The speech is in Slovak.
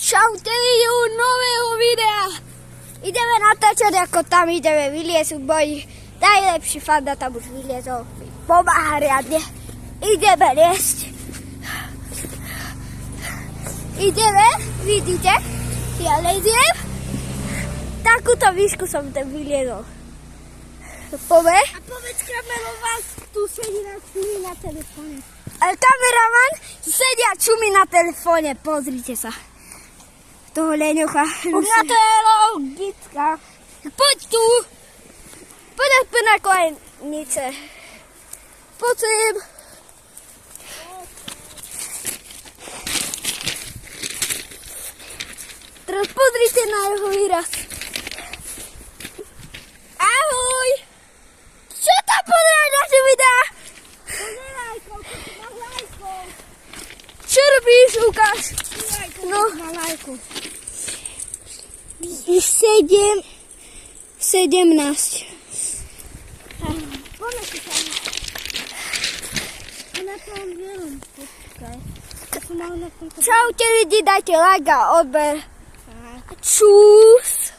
Čaute, videu nového videa. Ideme natáčať, ako tam ideme vyliezť boji. Najlepší fanda tam už vyliezol. Pomáha riadne. Ideme liesť. Ideme, vidíte? Ja leziem. Takúto výšku som tam vyliezol. Poďme. A povedz kameraman, tu sedí na čumi na telefóne. Kameraman sedia čumi na telefóne, pozrite sa. Toho leňocha. Na to je logická. Poď tu. Poď aspoň na kolenice. Poď sem. Teraz pozrite na jeho výraz. Ahoj. Čo tam pozeráš naše videá? Pozeraj, koľko si má lajkov. Čo robíš, Lukáš? No. Má lajkov. 17. Poďme si tam. A na tom bielom. Počkaj. To som mal na tomto. Čaute lidi, dajte like a odber. Čus.